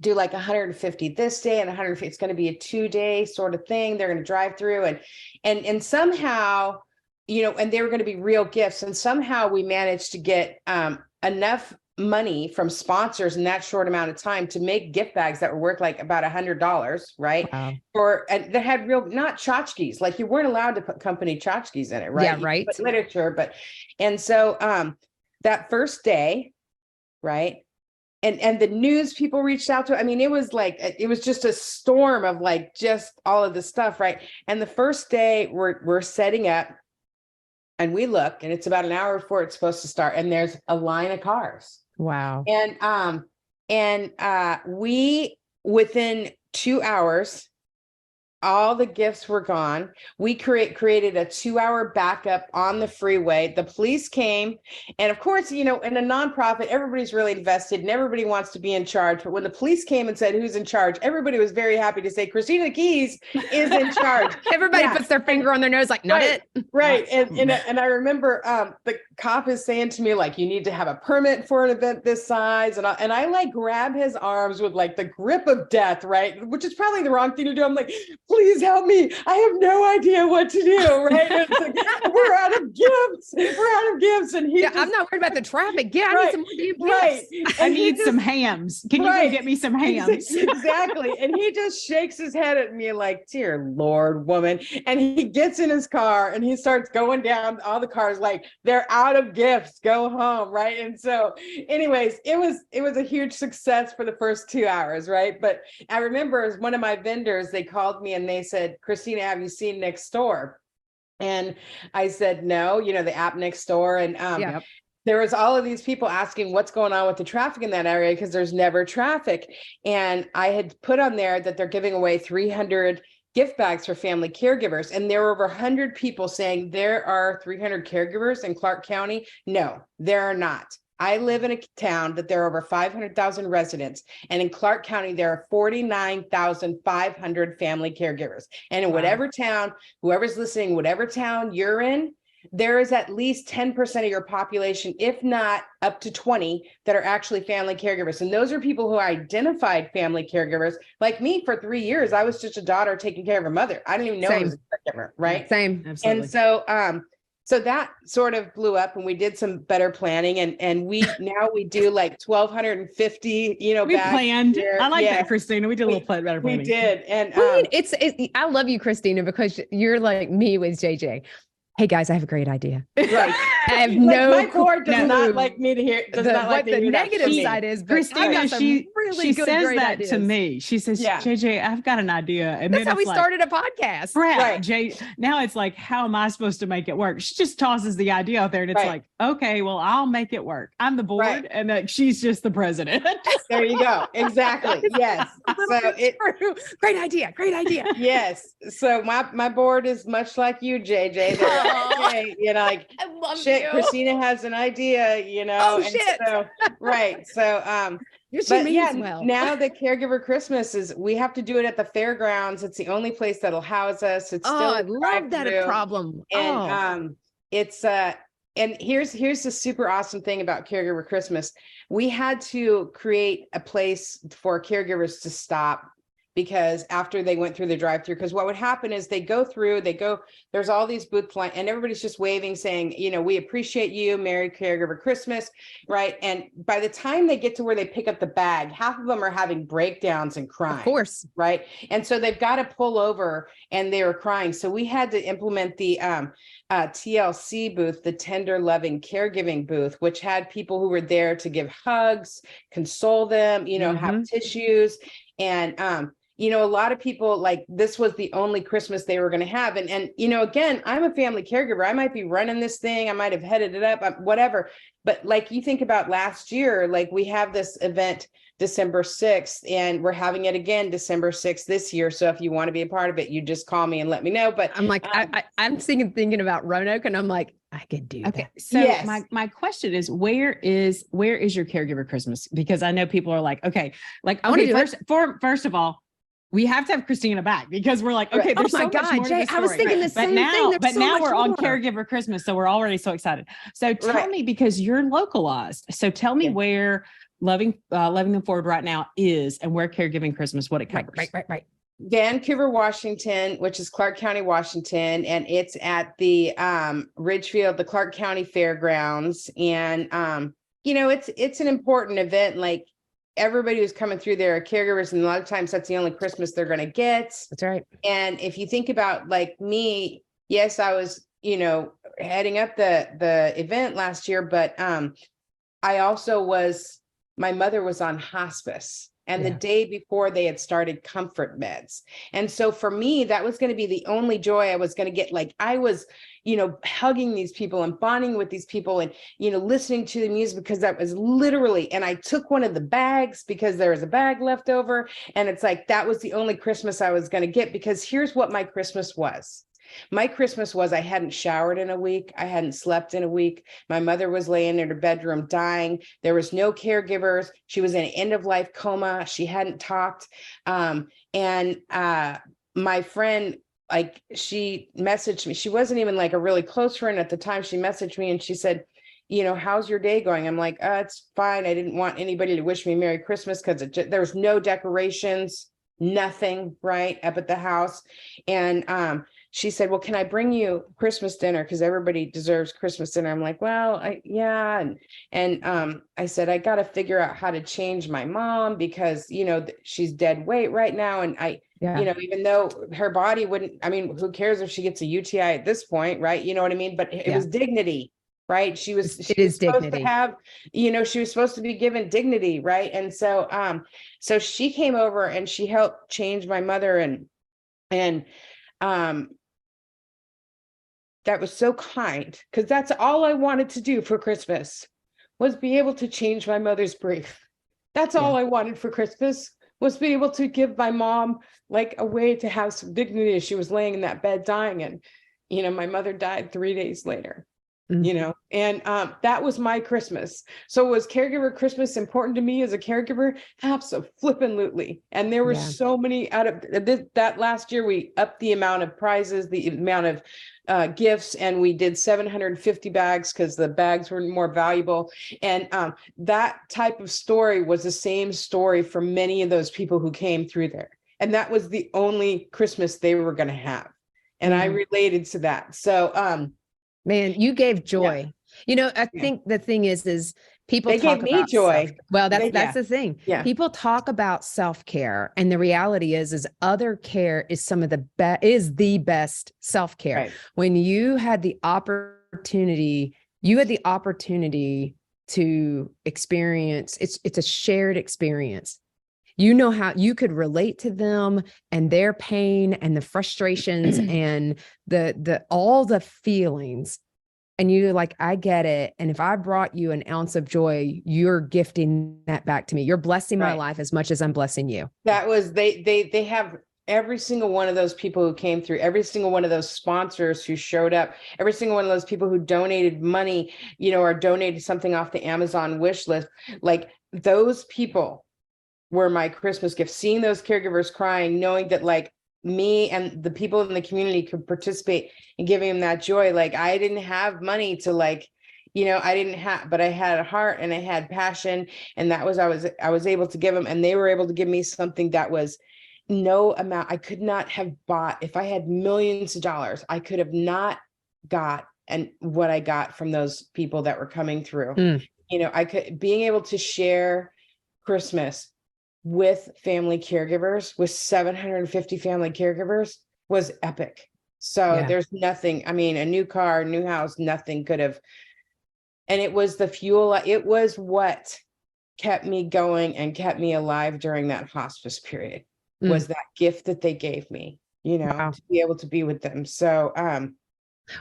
do like 150 this day and 150. It's going to be a 2-day sort of thing. They're going to drive through and somehow, and they were going to be real gifts. And somehow we managed to get enough money from sponsors in that short amount of time to make gift bags that were worth like about $100, right? Wow. And that had real, not tchotchkes, like you weren't allowed to put company tchotchkes in it, right? Yeah, right. Literature, and so that first day, right? And the news people reached out to. I mean, it was just a storm of like just all of the stuff, right? And the first day we're setting up, and we look, and it's about an hour before it's supposed to start, and there's a line of cars. Wow. And we, within 2 hours, all the gifts were gone. We created a 2-hour backup on the freeway. The police came. And of course, in a nonprofit, everybody's really invested and everybody wants to be in charge. But when the police came and said, who's in charge? Everybody was very happy to say, Christina Keys is in charge. Everybody puts their finger on their nose, like, not it. Right. And I remember the cop is saying to me, like, you need to have a permit for an event this size. And I like grab his arms with like the grip of death, right? Which is probably the wrong thing to do. I'm like, please help me. I have no idea what to do, right? It's like, we're out of gifts. We're out of gifts. And I'm not worried about the traffic. Yeah, I need some more damn gifts. I need some hams. Can you go get me some hams? Exactly. And he just shakes his head at me like, dear Lord, woman. And he gets in his car and he starts going down all the cars like, they're out of gifts. Go home, right? And so anyways, it was a huge success for the first 2 hours, right? But I remember as one of my vendors, they called me and they said, Christina, have you seen Next Door? And I said, no, the app Next Door. And there was all of these people asking what's going on with the traffic in that area, because there's never traffic. And I had put on there that they're giving away 300 gift bags for family caregivers. And there were over 100 people saying there are 300 caregivers in Clark County. No, there are not. I live in a town that there are over 500,000 residents, and in Clark County, there are 49,500 family caregivers. And in whatever town, whoever's listening, whatever town you're in, there is at least 10% of your population, if not up to 20, that are actually family caregivers. And those are people who identified family caregivers. Like me, for 3 years, I was just a daughter taking care of her mother. I didn't even know I was a caregiver, right? Same. Absolutely. And so, so that sort of blew up, and we did some better planning, and we do like 1,250, we bags planned. here. I like Yeah, that, Christina. We did a little better planning. we did. And I love you, Christina, because you're like me with JJ. Hey guys, I have a great idea. right. I have Like, no my board does not clue like me to hear. Does the, not like what to the hear that negative from me. side is. But Christina, she good, says great that ideas. to me. She says, Yeah. JJ, I've got an idea. And That's then how we it's like, started a podcast. Right. Jay, now it's like, how am I supposed to make it work? She just tosses the idea out there, and it's like, okay, well, I'll make it work. I'm the board, and she's just the president. There you go. Exactly. Yes. So great idea. Great idea. yes. So my board is much like you, JJ. Like, I love shit, you. Christina has an idea, Oh, and shit. so, right. So, You're but me yeah, as well. now the Caregiver Christmas we have to do it at the fairgrounds. It's the only place that'll house us. It's still I love that a problem. And it's and here's the super awesome thing about Caregiver Christmas. We had to create a place for caregivers to stop, because after they went through the drive-through, because what would happen is there's all these booth line, and everybody's just waving, saying, we appreciate you, Merry Caregiver Christmas, right? And by the time they get to where they pick up the bag, half of them are having breakdowns and crying. Of course. Right. And so they've got to pull over, and they were crying. So we had to implement the TLC booth, the tender loving caregiving booth, which had people who were there to give hugs, console them, have tissues. And a lot of people, like, this was the only Christmas they were going to have. And again, I'm a family caregiver. I might be running this thing. I might have headed it up, whatever. But like, you think about last year, like, we have this event December 6th, and we're having it again December 6th this year. So if you want to be a part of it, you just call me and let me know. But I'm like, I'm thinking about Roanoke, and I'm like, I could do that. So my question is, where is your Caregiver Christmas? Because I know people are like, okay, like, okay, first of all, we have to have Christina back, because we're like, okay, there's so much more to the story. I was thinking the same thing. But now we're on Caregiver Christmas, so we're already so excited. So tell me, because you're localized, so tell me where Loving Them Forward right now is, and where Caregiving Christmas, what it covers. Right. Vancouver, Washington, which is Clark County, Washington, and it's at the Ridgefield, the Clark County Fairgrounds. And it's an important event. Like, everybody who's coming through there are caregivers, and a lot of times that's the only Christmas they're going to get. That's right. And if you think about, like, me, yes, I was, heading up the event last year, but I also my mother was on hospice. And the day before, they had started comfort meds. And so for me, that was going to be the only joy I was going to get. Like, I was, hugging these people and bonding with these people, and, listening to the music, because that was literally, and I took one of the bags because there was a bag left over. And it's like, that was the only Christmas I was going to get, because here's what my Christmas was. My Christmas was, I hadn't showered in a week. I hadn't slept in a week. My mother was laying in her bedroom dying. There was no caregivers. She was in an end of life coma. She hadn't talked. My friend, like, she messaged me. She wasn't even like a really close friend at the time. She messaged me and she said, how's your day going? I'm like, it's fine. I didn't want anybody to wish me Merry Christmas, because there was no decorations, nothing, right, up at the house. And she said, well, can I bring you Christmas dinner? Because everybody deserves Christmas dinner. I'm like, well, yeah. And I said, I got to figure out how to change my mom, because, she's dead weight right now. And even though her body wouldn't, I mean, who cares if she gets a UTI at this point, right? You know what I mean? But it was dignity, right? She was supposed to have, she was supposed to be given dignity, right? And so, so she came over and she helped change my mother, and that was so kind, because that's all I wanted to do for Christmas, was be able to change my mother's grief. That's all I wanted for Christmas, was be able to give my mom, like, a way to have some dignity as she was laying in that bed dying. And, my mother died 3 days later. you know, and that was my Christmas. So was caregiver Christmas important to me as a caregiver? Absolutely. And there were so many out of that last year, we upped the amount of prizes, the amount of gifts, and we did 750 bags because the bags were more valuable. And that type of story was the same story for many of those people who came through there. And that was the only Christmas they were going to have. And I related to that. So, man, you gave joy. Yeah. You know, I think the thing is people talk about joy. Well, that's the thing. Yeah. People talk about self-care, and the reality is other care is some of the best self-care. Right. When you had the opportunity to experience, it's a shared experience. You know how you could relate to them and their pain and the frustrations and the all the feelings. And you're like, I get it. And if I brought you an ounce of joy, you're gifting that back to me. You're blessing my life as much as I'm blessing you. That was, they have every single one of those people who came through, every single one of those sponsors who showed up, every single one of those people who donated money, you know, or donated something off the Amazon wish list. Like those people were my Christmas gift, seeing those caregivers crying, knowing that like me and the people in the community could participate in giving them that joy. Like I didn't have money to like, you know, but I had a heart and I had passion, and that was, I was able to give them, and they were able to give me something that was no amount. I could not have bought, if I had millions of dollars, I could have not got and what I got from those people that were coming through. You know, being able to share Christmas with family caregivers, with 750 family caregivers, was epic. So there's nothing, I mean, a new car, new house, nothing could have. And it was the fuel. It was what kept me going and kept me alive during that hospice period, was that gift that they gave me, you know, to be able to be with them. So,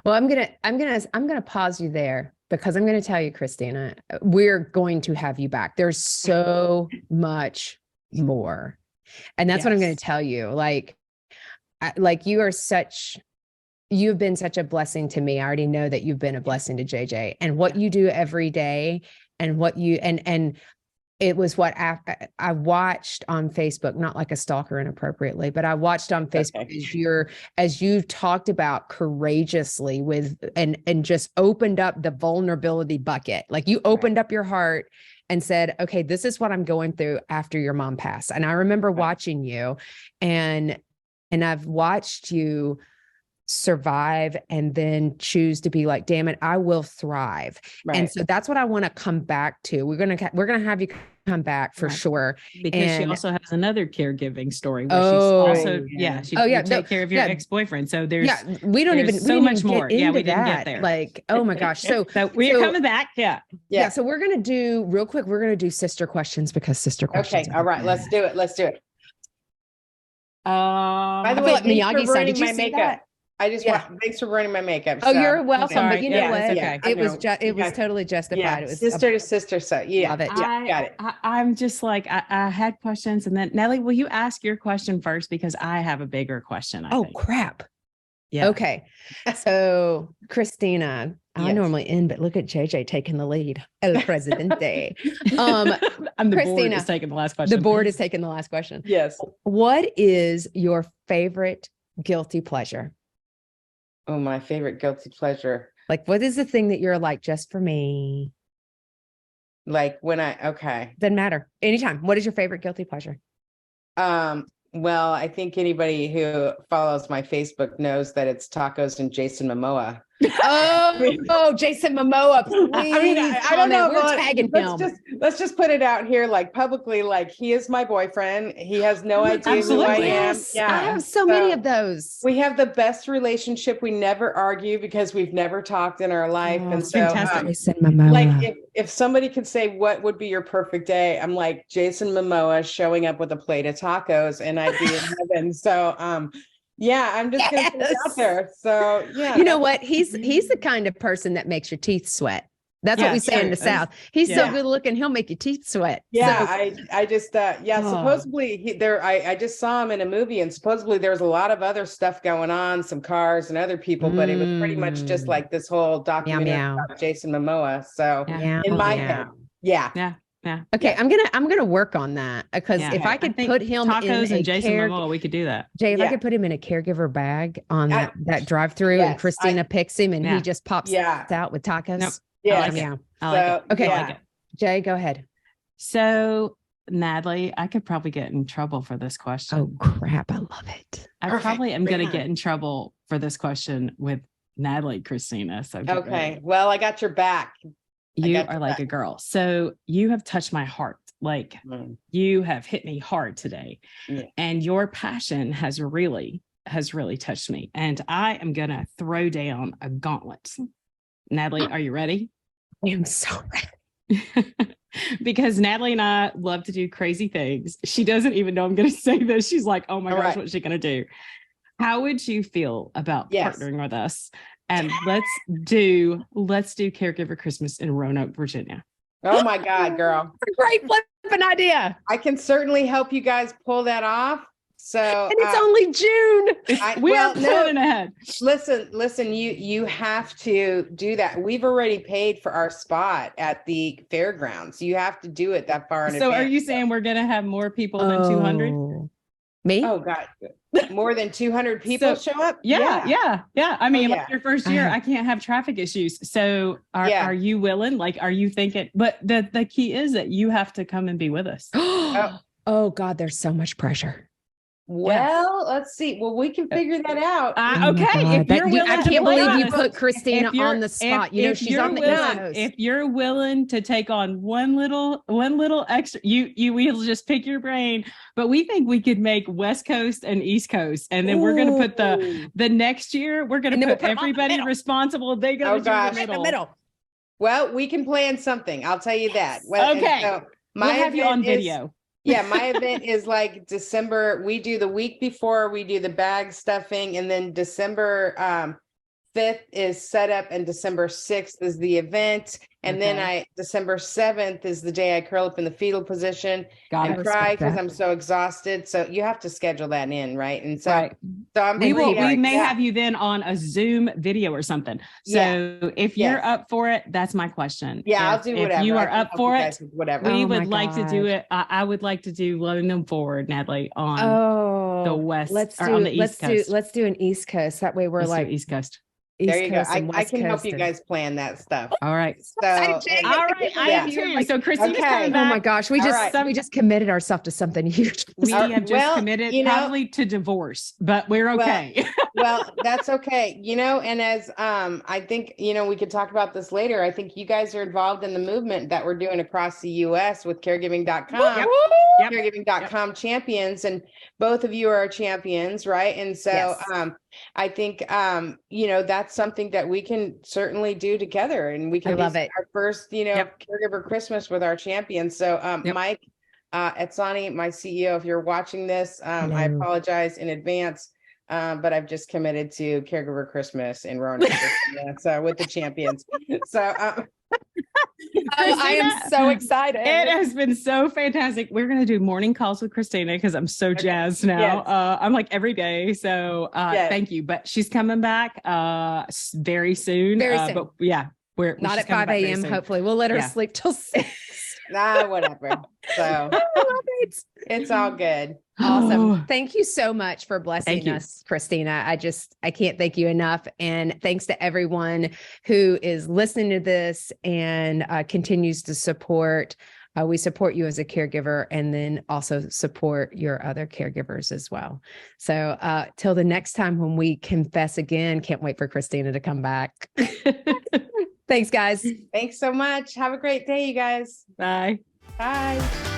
well, I'm going to pause you there, because I'm going to tell you, Christina, we're going to have you back. There's so much more. And that's what I'm going to tell you. Like you've been such a blessing to me. I already know that you've been a blessing to JJ, and what you do every day, and what you, and it was what I watched on Facebook, not like a stalker inappropriately, but I watched on Facebook as you talked about courageously and just opened up the vulnerability bucket. Like you opened up your heart and said, okay, this is what I'm going through after your mom passed. And I remember watching you, and I've watched you survive and then choose to be like, damn it, I will thrive. And so that's what I want to come back to. We're going to have you come back for sure. Because she also has another caregiving story where she's also, she take care of your ex-boyfriend. So there's, we don't even so much more. We didn't get there. Like, oh my gosh. So we're coming back. Yeah. So we're going to do real quick. We're going to do sister questions, because sister questions. Okay. All right. Let's do it. By the way, Miyagi-san, did you see makeup? That? I just want, thanks for burning my makeup. Oh, you're welcome. But you know what? Okay. It was totally justified. It was sister to sister. So love it. Got it. I'm just like, I had questions, and then Nellie, will you ask your question first? Because I have a bigger question. I think. Crap. Yeah. Okay. So Christina, I normally end, but look at JJ taking the lead. El Presidente. I'm the Christina, board is taking the last question. The board is taking the last question. Yes. What is your favorite guilty pleasure? Oh, my favorite guilty pleasure. Like, what is the thing that you're like, just for me? Like when Doesn't matter. Anytime. What is your favorite guilty pleasure? Well, I think anybody who follows my Facebook knows that it's tacos and Jason Momoa. Jason Momoa, please. I mean, I don't know. We're tagging him. Let's just put it out here, like publicly, like he is my boyfriend. He has no idea who I am. Yes. Yeah, I have so many of those. We have the best relationship. We never argue because we've never talked in our life. And so, Jason Momoa. Like if somebody could say what would be your perfect day, I'm like Jason Momoa showing up with a plate of tacos, and I'd be in heaven. So, yeah, I'm just going to put it out there. So, yeah. You know what? He's the kind of person that makes your teeth sweat. That's what we say in the South. He's so Yeah. good looking, he'll make your teeth sweat. Yeah, So, I just supposedly I just saw him in a movie, and supposedly there was a lot of other stuff going on, some cars and other people, but it was pretty much just like this whole documentary meow. about Jason Momoa. So meow, in my meow. head, yeah. Yeah. Okay, I'm gonna work on that because Yeah. if I could think put him tacos in a and Jason Momoa, we could do that. Jay, if I Yeah. could put him in a caregiver bag on I- that drive-through, and Yes, Christina picks him, and Yeah. he just pops Yeah. out with tacos. Nope. Yeah. like it. Meow. I like it. Okay. I yeah. like it. Jay, go ahead. So, Natalie, I could probably get in trouble for this question. Oh crap, I love it. I Perfect. probably am Bring going it to get on. in trouble for this question with Natalie, Christina. So get Okay. ready. Well, I got your back. You got are your like back. a girl. So you have touched my heart. Like you have hit me hard today. Yeah. And your passion has really touched me. And I am going to throw down a gauntlet. Natalie, are you ready? I am so ready. Because Natalie and I love to do crazy things. She doesn't even know I'm going to say this. She's like, oh my All gosh, right. what's she going to do? How would you feel about Yes. partnering with us? And let's do Caregiver Christmas in Roanoke, Virginia. Oh my God, girl. Great flipping idea. I can certainly help you guys pull that off. So And it's only June. We are planning ahead. listen, you have to do that. We've already paid for our spot at the fairgrounds. You have to do it that far in So advance. are you saying we're going to have more people than 200? Me? Oh God, more than 200 people So- show up? Yeah. I mean, yeah. like your first year, I can't have traffic issues. So are you willing? Like, are you thinking? But the key is that you have to come and be with us. Oh God, there's so much pressure. Well, let's see. Well, we can figure that out. Oh my Okay, God, if you're willing I to can't play believe you us, put Christina if you're- on the spot. You know, if she's you're on the willing- East Coast. If you're willing to take on one little extra, we'll just pick your brain. But we think we could make West Coast and East Coast, and then we're going to put the next year. We're going And to then put we'll put 'em on the everybody middle. responsible. They go Oh, to gosh. the middle. Well, we can plan something. I'll tell you that. Well, and Okay. so We'll have you on event is- video. Yeah, my event is like December. We do the week before, we do the bag stuffing, and then December 5th is set up, and December 6th is the event. And then December 7th is the day I curl up in the fetal position Got and it. cry because that. I'm so exhausted. So you have to schedule that in, right? And so, Right. so I'm We thinking, may yeah. have you then on a Zoom video or something. So if you're Yes. up for it, that's my question. Yeah, I'll If- do If whatever. you I are can up help for you it, guys with whatever. we Oh my would like to do God. it. I would like to do loading them forward, Natalie, on Oh, West let's or do on the East Coast. let's do an East Coast. That way we're Let's do like East Coast. East There you go. Coast and I West can help Coast you and- guys plan that stuff. All right. So, excited, Jay. and- All right. I am Yeah. too. So Christina's Okay. coming Oh back. my gosh, we All just right. we just committed ourselves to something huge. We have just Well, committed you know- probably to divorce, but we're okay. Well, that's okay. And as I think, we could talk about this later. I think you guys are involved in the movement that we're doing across the US with caregiving.com. Yep. Caregiving.com champions, and both of you are champions, right? And so Yes. I think that's something that we can certainly do together, and we can love do it. our first caregiver Christmas with our champions. So Mike Etsani, my CEO, if you're watching this, I Hello. apologize in advance. But I've just committed to Caregiver Christmas in Roanoke, Virginia, so with the champions. So I am so excited. It has been so fantastic. We're going to do morning calls with Christina because I'm so jazzed now. Yes. I'm like every day. So Yes. thank you. But she's coming back very soon. Very soon. But yeah, we're Not she's at coming 5 back very a.m. soon. Hopefully, we'll let her Yeah. sleep till 6. whatever. So it's all good. Awesome. Oh. Thank you so much for blessing you. us, Christina. I can't thank you enough. And thanks to everyone who is listening to this and continues to support. We support you as a caregiver, and then also support your other caregivers as well. So till the next time when we confess again, can't wait for Christina to come back. Thanks, guys. Thanks so much. Have a great day, you guys. Bye. Bye.